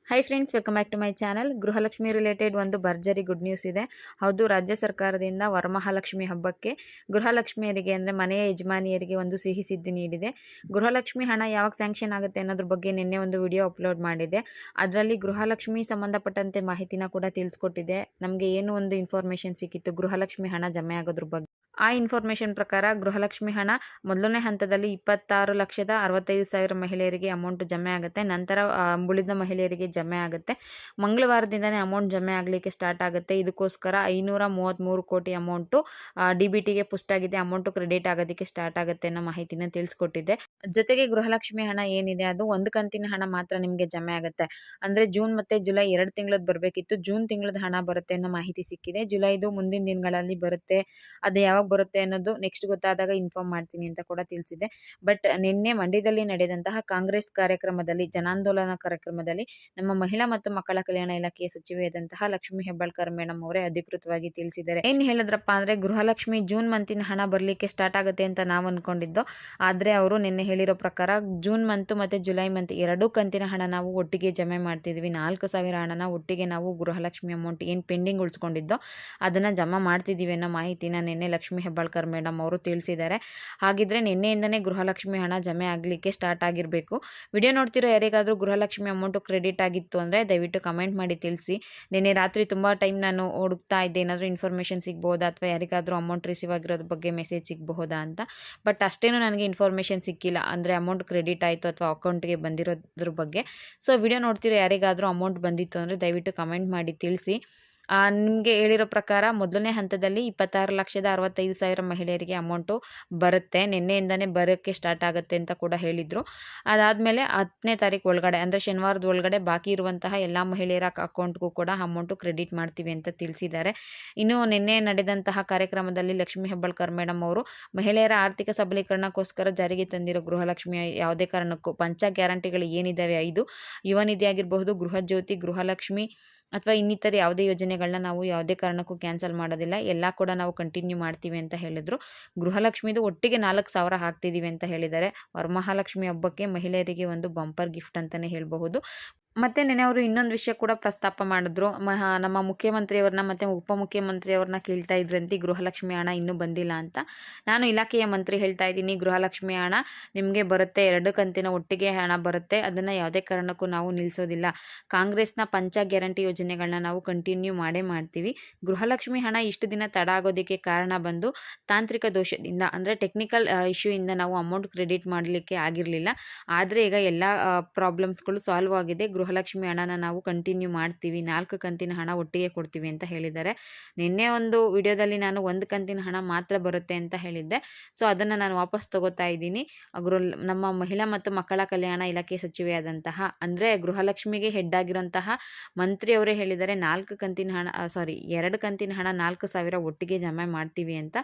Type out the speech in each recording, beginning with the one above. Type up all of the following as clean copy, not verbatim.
High friends, welcome back to my channel. Gruhalakshmi related ಒಂದು ಭರ್ಜರಿ good news ಇದೆ. ಹೌದು, ರಾಜ್ಯ ಸರ್ಕಾರದಿಂದ ವರಮಹಾಲಕ್ಷ್ಮಿ ಹಬ್ಬಕ್ಕೆ ಗೃಹಲಕ್ಷ್ಮಿಯರಿಗೆ ಅಂದರೆ ಮನೆಯ ಯಜಮಾನಿಯರಿಗೆ ಒಂದು ಸಿಹಿ ಸುದ್ದಿ ನೀಡಿದೆ. ಗೃಹಲಕ್ಷ್ಮಿ ಹಣ ಯಾವಾಗ ಸ್ಯಾಂಕ್ಷನ್ ಆಗುತ್ತೆ ಅನ್ನೋದ್ರ ಬಗ್ಗೆ ನಿನ್ನೆ ಒಂದು ವಿಡಿಯೋ ಅಪ್ಲೋಡ್ ಮಾಡಿದೆ. ಅದರಲ್ಲಿ ಗೃಹಲಕ್ಷ್ಮಿ ಸಂಬಂಧಪಟ್ಟಂತೆ ಮಾಹಿತಿನ ಕೂಡ ತಿಳಿಸ್ಕೊಟ್ಟಿದೆ. ನಮಗೆ ಏನು ಒಂದು ಇನ್ಫಾರ್ಮೇಷನ್ ಸಿಕ್ಕಿತ್ತು ಗೃಹಲಕ್ಷ್ಮಿ ಹಣ ಜಮೆ ಆಗೋದ್ರ ಬಗ್ಗೆ. ಆ ಇನ್ಫಾರ್ಮೇಷನ್ ಪ್ರಕಾರ ಗೃಹಲಕ್ಷ್ಮಿ ಹಣ ಮೊದಲನೇ ಹಂತದಲ್ಲಿ 26,65,000 ಮಹಿಳೆಯರಿಗೆ ಅಮೌಂಟ್ ಜಮೆ ಆಗುತ್ತೆ. ನಂತರ ಉಳಿದ ಮಹಿಳೆಯರಿಗೆ ಜಮೆ ಆಗುತ್ತೆ. ಮಂಗಳವಾರದಿಂದನೇ ಅಮೌಂಟ್ ಜಮೆ ಆಗಲಿಕ್ಕೆ ಸ್ಟಾರ್ಟ್ ಆಗುತ್ತೆ. ಇದಕ್ಕೋಸ್ಕರ 533 ಕೋಟಿ ಅಮೌಂಟು DBTಗೆ ಪುಷ್ಟಾಗಿದೆ. ಅಮೌಂಟು ಕ್ರೆಡಿಟ್ ಆಗೋದಕ್ಕೆ ಸ್ಟಾರ್ಟ್ ಆಗುತ್ತೆ ಅನ್ನೋ ಮಾಹಿತಿನ ತಿಳಿಸ್ಕೊಟ್ಟಿದ್ದೆ. ಜೊತೆಗೆ ಗೃಹಲಕ್ಷ್ಮಿ ಹಣ ಏನಿದೆ ಅದು ಒಂದು ಕಂತಿನ ಹಣ ಮಾತ್ರ ನಿಮಗೆ ಜಮೆ ಆಗುತ್ತೆ. ಅಂದರೆ ಜೂನ್ ಮತ್ತು ಜುಲೈ 2 ತಿಂಗಳದ್ದು ಬರಬೇಕಿತ್ತು. ಜೂನ್ ತಿಂಗಳದ ಹಣ ಬರುತ್ತೆ ಅನ್ನೋ ಮಾಹಿತಿ ಸಿಕ್ಕಿದೆ. ಜುಲೈದು ಮುಂದಿನ ದಿನಗಳಲ್ಲಿ ಬರುತ್ತೆ. ಅದು ಯಾವಾಗ ಬರುತ್ತೆ ಅನ್ನೋದು ನೆಕ್ಸ್ಟ್ ಗೊತ್ತಾದಾಗ ಇನ್ಫಾರ್ಮ್ ಮಾಡ್ತೀನಿ ಅಂತ ಕೂಡ ತಿಳಿಸಿದೆ. ಬಟ್ ನಿನ್ನೆ ಮಂಡ್ಯದಲ್ಲಿ ನಡೆದಂತಹ ಕಾಂಗ್ರೆಸ್ ಕಾರ್ಯಕ್ರಮದಲ್ಲಿ, ಜನಾಂದೋಲನ ಕಾರ್ಯಕ್ರಮದಲ್ಲಿ ನಮ್ಮ ಮಹಿಳಾ ಮತ್ತು ಮಕ್ಕಳ ಕಲ್ಯಾಣ ಇಲಾಖೆಯ ಸಚಿವೆಯಾದಂತಹ ಲಕ್ಷ್ಮೀ ಹೆಬ್ಬಾಳ್ಕರ್ ಮೇಡಮ್ ಅವರೇ ಅಧಿಕೃತವಾಗಿ ತಿಳಿಸಿದ್ದಾರೆ. ಏನು ಹೇಳಿದ್ರಪ್ಪ ಅಂದರೆ, ಗೃಹಲಕ್ಷ್ಮಿ ಜೂನ್ ಮಂತಿನ ಹಣ ಬರಲಿಕ್ಕೆ ಸ್ಟಾರ್ಟ್ ಆಗುತ್ತೆ ಅಂತ ನಾವು ಅಂದ್ಕೊಂಡಿದ್ದು. ಆದರೆ ಅವರು ನಿನ್ನೆ ಹೇಳಿರೋ ಪ್ರಕಾರ ಜೂನ್ ಮಂತ್ ಮತ್ತು ಜುಲೈ ಮಂತ್ 2 ಕಂತಿನ ಹಣ ನಾವು ಒಟ್ಟಿಗೆ ಜಮೆ ಮಾಡ್ತಿದ್ವಿ. 4,000 ಹಣನ ಒಟ್ಟಿಗೆ ನಾವು ಗೃಹಲಕ್ಷ್ಮಿ ಅಮೌಂಟ್ ಏನು ಪೆಂಡಿಂಗ್ ಉಳಿಸ್ಕೊಂಡಿದ್ದೋ ಅದನ್ನು ಜಮಾ ಮಾಡ್ತಿದ್ದೀವಿ ಅನ್ನೋ ಮಾಹಿತಿನ ನಿನ್ನೆ ಲಕ್ಷ್ಮೀ ಹೆಬ್ಬಾಳ್ಕರ್ ಮೇಡಮ್ ಅವರು ತಿಳಿಸಿದ್ದಾರೆ. ಹಾಗಿದ್ರೆ ನಿನ್ನೆಯಿಂದನೇ ಗೃಹಲಕ್ಷ್ಮಿ ಹಣ ಜಮೆ ಆಗಲಿಕ್ಕೆ ಸ್ಟಾರ್ಟ್ ಆಗಿರಬೇಕು. ವಿಡಿಯೋ ನೋಡ್ತಿರೋ ಯಾರಿಗಾದರೂ ಗೃಹಲಕ್ಷ್ಮಿ ಅಮೌಂಟು ಕ್ರೆಡಿಟ್ ಆಗಿತ್ತು ಅಂದರೆ ದಯವಿಟ್ಟು ಕಮೆಂಟ್ ಮಾಡಿ ತಿಳಿಸಿ. ನಿನ್ನೆ ರಾತ್ರಿ ತುಂಬ ಟೈಮ್ ನಾನು ಹುಡುಕ್ತಾ ಇದ್ದೆ, ಏನಾದರೂ ಇನ್ಫಾರ್ಮೇಷನ್ ಸಿಗ್ಬೋದಾ ಅಥವಾ ಯಾರಿಗಾದರೂ ಅಮೌಂಟ್ ರಿಸೀವ್ ಆಗಿರೋದ್ರ ಬಗ್ಗೆ ಮೆಸೇಜ್ ಸಿಗಬಹುದಾ ಅಂತ. ಬಟ್ ಅಷ್ಟೇನು ನನಗೆ ಇನ್ಫಾರ್ಮೇಷನ್ ಸಿಕ್ಕಿಲ್ಲ, ಅಂದರೆ ಅಮೌಂಟ್ ಕ್ರೆಡಿಟ್ ಆಯಿತು ಅಥವಾ ಅಕೌಂಟ್ಗೆ ಬಂದಿರೋದ್ರ ಬಗ್ಗೆ. ಸೊ ವಿಡಿಯೋ ನೋಡ್ತಿರೋ ಯಾರಿಗಾದರೂ ಅಮೌಂಟ್ ಬಂದಿತ್ತು ಅಂದರೆ ದಯವಿಟ್ಟು ಕಮೆಂಟ್ ಮಾಡಿ ತಿಳಿಸಿ. ನಿಮಗೆ ಹೇಳಿರೋ ಪ್ರಕಾರ ಮೊದಲನೇ ಹಂತದಲ್ಲಿ 26,65,000 ಮಹಿಳೆಯರಿಗೆ ಅಮೌಂಟು ಬರುತ್ತೆ. ನಿನ್ನೆಯಿಂದನೇ ಬರೋಕ್ಕೆ ಸ್ಟಾರ್ಟ್ ಆಗುತ್ತೆ ಅಂತ ಕೂಡ ಹೇಳಿದರು. ಅದಾದಮೇಲೆ 10ನೇ ತಾರೀಕು ಒಳಗಡೆ ಅಂದರೆ ಶನಿವಾರದ ಒಳಗಡೆ ಬಾಕಿ ಇರುವಂತಹ ಎಲ್ಲ ಮಹಿಳೆಯರ ಅಕೌಂಟ್ಗೂ ಕೂಡ ಅಮೌಂಟು ಕ್ರೆಡಿಟ್ ಮಾಡ್ತೀವಿ ಅಂತ ತಿಳಿಸಿದ್ದಾರೆ. ಇನ್ನು ನಿನ್ನೆ ನಡೆದಂತಹ ಕಾರ್ಯಕ್ರಮದಲ್ಲಿ ಲಕ್ಷ್ಮೀ ಹೆಬ್ಬಾಳ್ಕರ್ ಮೇಡಮ್ ಅವರು ಮಹಿಳೆಯರ ಆರ್ಥಿಕ ಸಬಲೀಕರಣಕ್ಕೋಸ್ಕರ ಜಾರಿಗೆ ತಂದಿರೋ ಗೃಹಲಕ್ಷ್ಮಿ ಯಾವುದೇ ಕಾರಣಕ್ಕೂ ಪಂಚ ಗ್ಯಾರಂಟಿಗಳು ಏನಿದ್ದಾವೆ 5, ಯುವ ನಿಧಿ ಆಗಿರಬಹುದು, ಗೃಹ ಜ್ಯೋತಿ, ಗೃಹಲಕ್ಷ್ಮಿ ಅಥವಾ ಇನ್ನಿತರ ಯಾವುದೇ ಯೋಜನೆಗಳನ್ನ ನಾವು ಯಾವುದೇ ಕಾರಣಕ್ಕೂ ಕ್ಯಾನ್ಸಲ್ ಮಾಡೋದಿಲ್ಲ. ಎಲ್ಲ ಕೂಡ ನಾವು ಕಂಟಿನ್ಯೂ ಮಾಡ್ತೀವಿ ಅಂತ ಹೇಳಿದರು. ಗೃಹಲಕ್ಷ್ಮಿದು ಒಟ್ಟಿಗೆ 4,000 ಹಾಕ್ತಿದ್ದೀವಿ ಅಂತ ಹೇಳಿದ್ದಾರೆ. ವರಮಹಾಲಕ್ಷ್ಮಿ ಹಬ್ಬಕ್ಕೆ ಮಹಿಳೆಯರಿಗೆ ಒಂದು ಬಂಪರ್ ಗಿಫ್ಟ್ ಅಂತಲೇ ಹೇಳಬಹುದು. ಮತ್ತು ನೆನೆ ಅವರು ಇನ್ನೊಂದು ವಿಷಯ ಕೂಡ ಪ್ರಸ್ತಾಪ ಮಾಡಿದ್ರು. ನಮ್ಮ ಮುಖ್ಯಮಂತ್ರಿಯವ್ರನ್ನ ಮತ್ತು ಉಪಮುಖ್ಯಮಂತ್ರಿಯವ್ರನ್ನ ಕೇಳ್ತಾ ಇದ್ರಂತೆ ಗೃಹಲಕ್ಷ್ಮಿ ಹಣ ಇನ್ನೂ ಬಂದಿಲ್ಲ ಅಂತ. ನಾನು ಇಲಾಖೆಯ ಮಂತ್ರಿ ಹೇಳ್ತಾ ಇದ್ದೀನಿ, ಗೃಹಲಕ್ಷ್ಮಿ ಹಣ ನಿಮಗೆ ಬರುತ್ತೆ. 2 ಕಂತಿನ ಒಟ್ಟಿಗೆ ಹಣ ಬರುತ್ತೆ. ಅದನ್ನು ಯಾವುದೇ ಕಾರಣಕ್ಕೂ ನಾವು ನಿಲ್ಲಿಸೋದಿಲ್ಲ. ಕಾಂಗ್ರೆಸ್ನ ಪಂಚ ಗ್ಯಾರಂಟಿ ಯೋಜನೆಗಳನ್ನ ನಾವು ಕಂಟಿನ್ಯೂ ಮಾಡೇ ಮಾಡ್ತೀವಿ. ಗೃಹಲಕ್ಷ್ಮಿ ಹಣ ಇಷ್ಟು ದಿನ ತಡ ಆಗೋದಕ್ಕೆ ಕಾರಣ ಬಂದು ತಾಂತ್ರಿಕ ದೋಷದಿಂದ, ಅಂದರೆ ಟೆಕ್ನಿಕಲ್ ಇಶ್ಯೂಯಿಂದ ನಾವು ಅಮೌಂಟ್ ಕ್ರೆಡಿಟ್ ಮಾಡಲಿಕ್ಕೆ ಆಗಿರಲಿಲ್ಲ. ಆದರೆ ಈಗ ಎಲ್ಲ ಪ್ರಾಬ್ಲಮ್ಸ್ಗಳು ಸಾಲ್ವ್ ಆಗಿದೆ. ಗೃಹಲಕ್ಷ್ಮಿ ಹಣನ ನಾವು ಕಂಟಿನ್ಯೂ ಮಾಡ್ತೀವಿ. 4 ಕಂತಿನ ಹಣ ಒಟ್ಟಿಗೆ ಕೊಡ್ತೀವಿ ಅಂತ ಹೇಳಿದ್ದಾರೆ. ನಿನ್ನೆ ಒಂದು ವಿಡಿಯೋದಲ್ಲಿ ನಾನು 1 ಕಂತಿನ ಹಣ ಮಾತ್ರ ಬರುತ್ತೆ ಅಂತ ಹೇಳಿದ್ದೆ. ಸೊ ಅದನ್ನು ನಾನು ವಾಪಸ್ ತಗೋತಾ ಇದ್ದೀನಿ. ನಮ್ಮ ಮಹಿಳಾ ಮತ್ತು ಮಕ್ಕಳ ಕಲ್ಯಾಣ ಇಲಾಖೆ ಸಚಿವೆಯಾದಂತಹ, ಅಂದರೆ ಗೃಹಲಕ್ಷ್ಮಿಗೆ ಹೆಡ್ ಆಗಿರೋಂತಹ ಮಂತ್ರಿಯವರೇ ಹೇಳಿದ್ದಾರೆ 2 ಕಂತಿನ ಹಣ 4,000 ಒಟ್ಟಿಗೆ ಜಮೆ ಮಾಡ್ತೀವಿ ಅಂತ.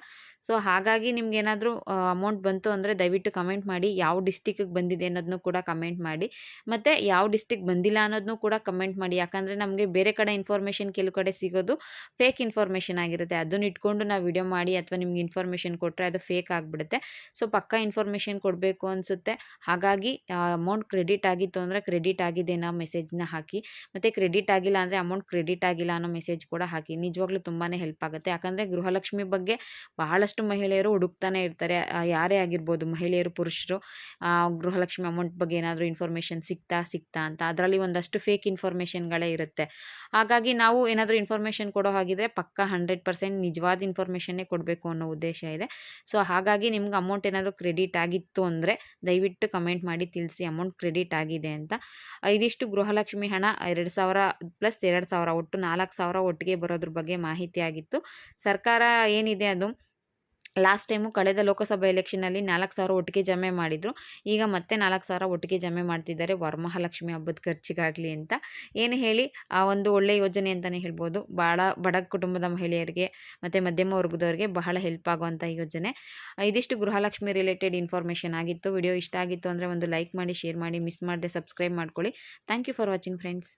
ಸೊ ಹಾಗಾಗಿ ನಿಮ್ಗೆ ಏನಾದರೂ ಅಮೌಂಟ್ ಬಂತು ಅಂದರೆ ದಯವಿಟ್ಟು ಕಮೆಂಟ್ ಮಾಡಿ. ಯಾವ ಡಿಸ್ಟಿಕ್ಕಿಗೆ ಬಂದಿದೆ ಅನ್ನೋದನ್ನು ಕೂಡ ಕಮೆಂಟ್ ಮಾಡಿ. ಮತ್ತು ಯಾವ ಡಿಸ್ಟಿಕ್ ಬಂದಿಲ್ಲ ಅನ್ನೋದನ್ನು ಕೂಡ ಕಮೆಂಟ್ ಮಾಡಿ. ಯಾಕಂದರೆ ನಮಗೆ ಬೇರೆ ಕಡೆ ಇನ್ಫಾರ್ಮೇಷನ್ ಕೆಲವು ಕಡೆ ಸಿಗೋದು ಫೇಕ್ ಇನ್ಫಾರ್ಮೇಷನ್ ಆಗಿರುತ್ತೆ. ಅದನ್ನು ಇಟ್ಕೊಂಡು ನಾವು ವಿಡಿಯೋ ಮಾಡಿ ಅಥವಾ ನಿಮ್ಗೆ ಇನ್ಫಾರ್ಮೇಷನ್ ಕೊಟ್ಟರೆ ಅದು ಫೇಕ್ ಆಗಿಬಿಡುತ್ತೆ. ಸೊ ಪಕ್ಕಾ ಇನ್ಫಾರ್ಮೇಷನ್ ಕೊಡಬೇಕು ಅನಿಸುತ್ತೆ. ಹಾಗಾಗಿ ಅಮೌಂಟ್ ಕ್ರೆಡಿಟ್ ಆಗಿತ್ತು ಅಂದರೆ ಕ್ರೆಡಿಟ್ ಆಗಿದೆ ಅನ್ನೋ ಮೆಸೇಜ್ನ ಹಾಕಿ. ಮತ್ತು ಕ್ರೆಡಿಟ್ ಆಗಿಲ್ಲ ಅಂದರೆ ಅಮೌಂಟ್ ಕ್ರೆಡಿಟ್ ಆಗಿಲ್ಲ ಅನ್ನೋ ಮೆಸೇಜ್ ಕೂಡ ಹಾಕಿ. ನಿಜವಾಗ್ಲೂ ತುಂಬಾ ಹೆಲ್ಪ್ ಆಗುತ್ತೆ. ಯಾಕಂದರೆ ಗೃಹಲಕ್ಷ್ಮಿ ಬಗ್ಗೆ ಬಹಳಷ್ಟು ಮಹಿಳೆಯರು ಹುಡುಕ್ತಾನೆ ಇರ್ತಾರೆ. ಯಾರೇ ಆಗಿರ್ಬೋದು, ಮಹಿಳೆಯರು, ಪುರುಷರು, ಗೃಹಲಕ್ಷ್ಮಿ ಅಮೌಂಟ್ ಬಗ್ಗೆ ಏನಾದರೂ ಇನ್ಫಾರ್ಮೇಷನ್ ಸಿಗ್ತಾ ಅಂತ. ಅದರಲ್ಲಿ ಒಂದಷ್ಟು ಫೇಕ್ ಇನ್ಫಾರ್ಮೇಷನ್ಗಳೇ ಇರುತ್ತೆ. ಹಾಗಾಗಿ ನಾವು ಏನಾದರೂ ಇನ್ಫಾರ್ಮೇಷನ್ ಕೊಡೋ ಹಾಗಿದ್ರೆ ಪಕ್ಕಾ 100% ನಿಜವಾದ ಇನ್ಫಾರ್ಮೇಷನ್ನೇ ಕೊಡಬೇಕು ಅನ್ನೋ ಉದ್ದೇಶ ಇದೆ. ಸೊ ಹಾಗಾಗಿ ನಿಮ್ಗೆ ಅಮೌಂಟ್ ಏನಾದರೂ ಕ್ರೆಡಿಟ್ ಆಗಿತ್ತು ಅಂದರೆ ದಯವಿಟ್ಟು ಕಮೆಂಟ್ ಮಾಡಿ ತಿಳಿಸಿ ಅಮೌಂಟ್ ಕ್ರೆಡಿಟ್ ಆಗಿದೆ ಅಂತ. ಇದಿಷ್ಟು ಗೃಹಲಕ್ಷ್ಮಿ ಹಣ 2,000 ಪ್ಲಸ್ 2,000 ಒಟ್ಟು 4,000 ಒಟ್ಟಿಗೆ ಬರೋದ್ರ ಬಗ್ಗೆ ಮಾಹಿತಿ ಆಗಿತ್ತು. ಸರ್ಕಾರ ಏನಿದೆ ಅದು ಲಾಸ್ಟ್ ಟೈಮು ಕಳೆದ ಲೋಕಸಭಾ ಎಲೆಕ್ಷನಲ್ಲಿ 4,000 ಒಟ್ಟಿಗೆ ಜಮೆ ಮಾಡಿದರು. ಈಗ ಮತ್ತೆ 4,000 ಒಟ್ಟಿಗೆ ಜಮೆ ಮಾಡ್ತಿದ್ದಾರೆ ವರಮಹಾಲಕ್ಷ್ಮಿ ಹಬ್ಬದ ಖರ್ಚಿಗಾಗಲಿ ಅಂತ. ಏನು ಹೇಳಿ, ಒಂದು ಒಳ್ಳೆಯ ಯೋಜನೆ ಅಂತಲೇ ಹೇಳ್ಬೋದು. ಭಾಳ ಬಡ ಕುಟುಂಬದ ಮಹಿಳೆಯರಿಗೆ ಮತ್ತು ಮಧ್ಯಮ ವರ್ಗದವರಿಗೆ ಬಹಳ ಹೆಲ್ಪ್ ಆಗುವಂಥ ಯೋಜನೆ. ಇದಿಷ್ಟು ಗೃಹಲಕ್ಷ್ಮಿ ರಿಲೇಟೆಡ್ ಇನ್ಫಾರ್ಮೇಷನ್ ಆಗಿತ್ತು. ವಿಡಿಯೋ ಇಷ್ಟ ಆಗಿತ್ತು ಅಂದರೆ ಒಂದು ಲೈಕ್ ಮಾಡಿ, ಶೇರ್ ಮಾಡಿ, ಮಿಸ್ ಮಾಡದೆ ಸಬ್ಸ್ಕ್ರೈಬ್ ಮಾಡ್ಕೊಳ್ಳಿ. Thank you for watching friends.